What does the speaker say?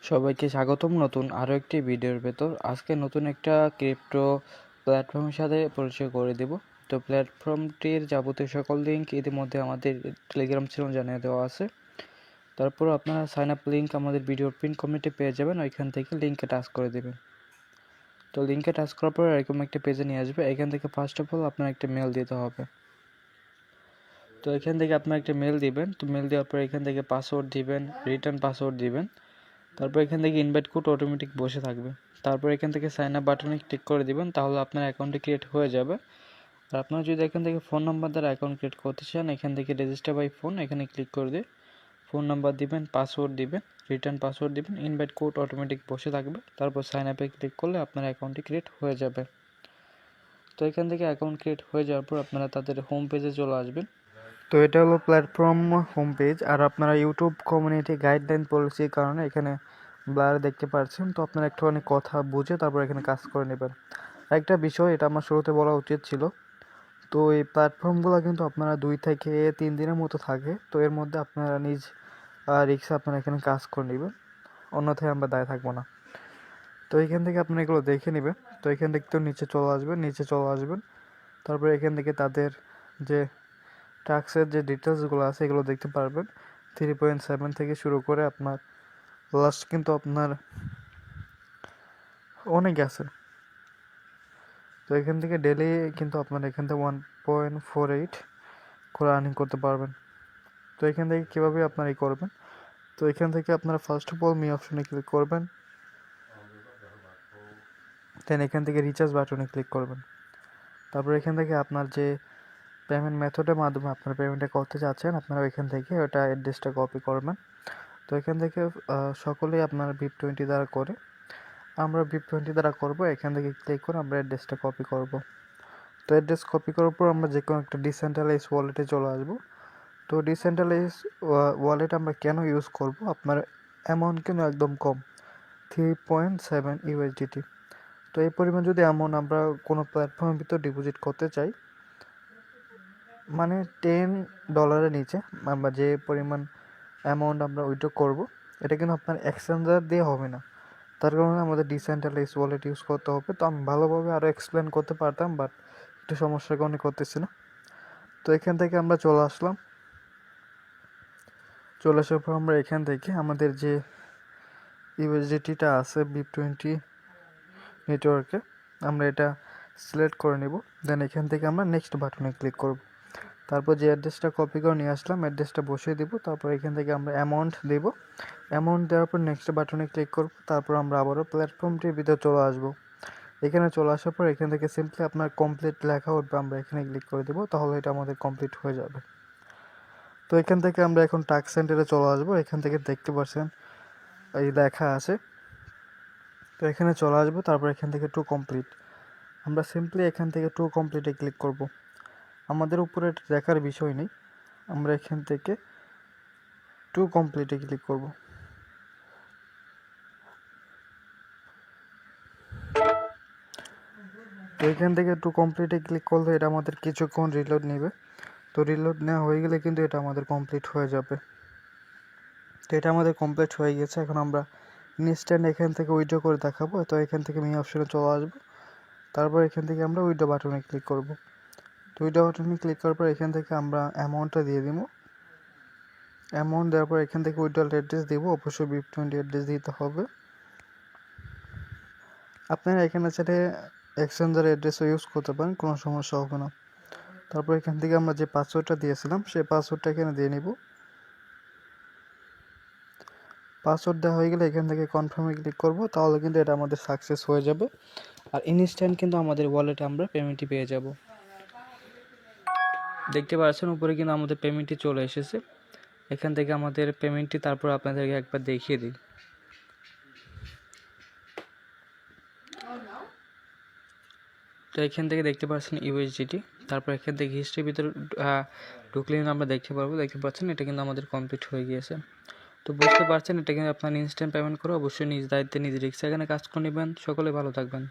সবাইকে স্বাগতম নতুন আরও একটি ভিডিওর ভেতর। আজকে নতুন একটা ক্রিপ্টো প্ল্যাটফর্মের সাথে পরিচয় করে দেব। তো প্ল্যাটফর্মটির যাবতীয় সকল লিঙ্ক ইতিমধ্যে আমাদের টেলিগ্রাম চ্যানেল জানিয়ে দেওয়া আছে। তারপর আপনারা সাইন আপ লিঙ্ক আমাদের ভিডিওর পিন কমেন্টে পেয়ে যাবেন, ওইখান থেকে লিঙ্কে টাচ করে দেবেন। তো লিঙ্কে টাচ করার পর এরকম একটা পেজে নিয়ে আসবে। এখান থেকে ফার্স্ট অফ অল আপনার একটা মেল দিতে হবে। তো এখান থেকে আপনার একটা মেল দিবেন। তো মেল দেওয়ার পর এখান থেকে পাসওয়ার্ড দিবেন, রিটার্ন পাসওয়ার্ড দিবেন। তারপর এখান থেকে ইনভাইট কোড অটোমেটিক বসে থাকবে। তারপর এখান থেকে সাইন আপ বাটনে ক্লিক করে দিবেন, তাহলে আপনার অ্যাকাউন্টটি ক্রিয়েট হয়ে যাবে। আর আপনারা যদি এখান থেকে ফোন নাম্বার দ্বারা অ্যাকাউন্ট ক্রিয়েট করতে চান, এখান থেকে রেজিস্টার বাই ফোন এখানে ক্লিক করে দিয়ে ফোন নাম্বার দিবেন, পাসওয়ার্ড দিবেন, রিটার্ন পাসওয়ার্ড দিবেন, ইনভাইট কোড অটোমেটিক বসে থাকবে। তারপর সাইন আপে ক্লিক করলে আপনার অ্যাকাউন্টটি ক্রিয়েট হয়ে যাবে। তো এখান থেকে অ্যাকাউন্ট ক্রিয়েট হয়ে যাওয়ার পর আপনারা তাদের হোম পেজে চলে আসবেন। তো এটা হলো প্ল্যাটফর্ম হোম পেজ। আর আপনারা ইউটিউব কমিউনিটি গাইডলাইন পলিসির কারণে এখানে ব্লার দেখতে পাচ্ছেন। তো আপনারা একটুখানি কথা বুঝে তারপর এখানে কাজ করে নেবেন। একটা বিষয়, এটা আমার শুরুতে বলা উচিত ছিল। তো এই প্ল্যাটফর্মগুলো কিন্তু আপনারা 2 থেকে 3 দিনের মতো থাকে। তো এর মধ্যে আপনারা নিজ রিক্সে আপনারা এখানে কাজ করে নেবেন, অন্যথায় আমরা দায় থাকবো না। তো এখান থেকে আপনারা এগুলো দেখে নেবেন। তো এখান থেকে তো নিচে চলে আসবেন। তারপরে এখান থেকে তাদের যে টাস্কের যে ডিটেলসগুলো আছে এগুলো দেখতে পারবেন। 3.7 থেকে শুরু করে আপনার লাস্ট কিন্তু আপনার অনেক আছে। তো এখান থেকে ডেলি কিন্তু আপনারা এখান থেকে 1.48 করে আর্নিং করতে পারবেন। তো এখান থেকে কীভাবে আপনারা করবেন, তো এখান থেকে আপনারা ফার্স্ট অফ অল মি অপশনে ক্লিক করবেন, দেন এখান থেকে রিচার্জ বাটনে ক্লিক করবেন। তারপর এখান থেকে আপনার যে পেমেন্ট মেথডের মাধ্যমে আপনারা পেমেন্টটা করতে চাচ্ছেন, আপনারা এখান থেকে ওটা অ্যাড্রেসটা কপি করবেন। তো এখান থেকে সকলেই আপনারা VIP20 দ্বারা করে, আমরা VIP20 দ্বারা করব। এখান থেকে ক্লিক করে আমরা অ্যাড্রেসটা কপি করব। তো অ্যাড্রেস কপি করার পর আমরা যে কোনো একটা ডিসেন্ট্রালাইজ ওয়ালেটে চলে আসব। তো ডিসেন্ট্রালাইজ ওয়ালেট আমরা কেন ইউজ করব, আপনার অ্যামাউন্ট কিন্তু একদম কম, 3.7 USDT। তো এই পরিমাণ যদি অ্যামাউন্ট আমরা কোনো প্ল্যাটফর্মের ভিতর ডিপোজিট করতে চাই, মানে $10 নিচে আমরা যে পরিমাণ অ্যামাউন্ট আমরা উইথড্র করব, এটা কিন্তু আপনার এক্সচেঞ্জার দিয়ে হবে না। তার কারণে আমাদের ডিসেন্ট্রালাইজ ওয়ালেট ইউজ করতে হবে। তো আমি ভালোভাবে আরও এক্সপ্লেন করতে পারতাম, বাট একটু সমস্যার কারণে করতেছি না। তো এখান থেকে আমরা চলে আসলাম। চলে আসার পর আমরা এখান থেকে আমাদের যে ইউএসডিটিটা আছে VIP20 নেটওয়ার্কে, আমরা এটা সিলেক্ট করে নেব। দেন এখান থেকে আমরা নেক্সট বাটনে ক্লিক করব। তারপর যে অ্যাড্রেসটা কপি করে নিয়ে আসলাম, অ্যাড্রেসটা বসিয়ে দিব। তারপর এখান থেকে আমরা অ্যামাউন্ট দেব। অ্যামাউন্ট দেওয়ার পর নেক্সট বাটনে ক্লিক করব। তারপর আমরা আবারও প্ল্যাটফর্মটির ভিতরে চলে আসব। এখানে চলে আসার পর এখান থেকে সিম্পলি আপনার কমপ্লিট লেখা উঠবে, আমরা এখানে ক্লিক করে দেব, তাহলে এটা আমাদের কমপ্লিট হয়ে যাবে। তো এখান থেকে আমরা এখন টাস্ক সেন্টারে চলে আসবো। এখান থেকে দেখতে পাচ্ছেন এই লেখা আছে, তো এখানে চলে আসবো। তারপর এখান থেকে টু কমপ্লিট, আমরা সিম্পলি এখান থেকে টু কমপ্লিটে ক্লিক করব। আমাদের উপরে দেখার বিষয় নেই, আমরা এখান থেকে টু কমপ্লিটে ক্লিক করব। তো এখান থেকে টু কমপ্লিটে ক্লিক করলে এটা আমাদের কিছুক্ষণ রিলোড নেবে। তো রিলোড নেওয়া হয়ে গেলে কিন্তু এটা আমাদের কমপ্লিট হয়ে যাবে। তো এটা আমাদের কমপ্লিট হয়ে গেছে। এখন আমরা ইনস্ট্যান্ট এখান থেকে উইথড্র করে দেখাবো। তো এখান থেকে মি অপশনে চলে আসবো। তারপর এখান থেকে আমরা উইথড্র বাটনে ক্লিক করব। তো উইথড্র বাটনে ক্লিক করার পর এখান থেকে আমরা অ্যামাউন্টটা দিয়ে দিব। অ্যামাউন্ট দেওয়ার পর এখান থেকে উইথড্রল অ্যাড্রেস দিব, অবশ্যই VIP20 অ্যাড্রেস দিতে হবে। আপনারা এখানে চাইলে এক্সচেঞ্জার অ্যাড্রেসও ইউজ করতে পারেন, কোনো সমস্যা হবে না। তারপর এখান থেকে আমরা যে পাসওয়ার্ডটা দিয়েছিলাম সেই পাসওয়ার্ডটা এখানে দিয়ে নিব। পাসওয়ার্ড দেওয়া হয়ে গেলে এখান থেকে কনফার্মে ক্লিক করব, তাহলে কিন্তু এটা আমাদের সাকসেস হয়ে যাবে। আর ইনস্ট্যান্ট কিন্তু আমাদের ওয়ালেটে আমরা পেমেন্টটি পেয়ে যাব। দেখতে পাচ্ছেন উপরে কিন্তু আমাদের পেমেন্টটি চলে এসেছে। এখান থেকে আমাদের পেমেন্টটি তারপর আপনাদেরকে একবার দেখিয়ে দিই। তো এখান থেকে দেখতে পাচ্ছেন ইউএসডিটি। তারপর এখান থেকে হিস্ট্রির ভিতরে ঢুকলে আমরা দেখতে পাচ্ছেন এটা কিন্তু আমাদের কমপ্লিট হয়ে গিয়েছে। তো বুঝতে পারছেন এটা কিন্তু আপনার ইনস্ট্যান্ট পেমেন্ট করে অবশ্যই নিজ দায়িত্বে নিজ রিস্কে এখানে কাজ করে নেবেন। সকলে ভালো থাকবেন।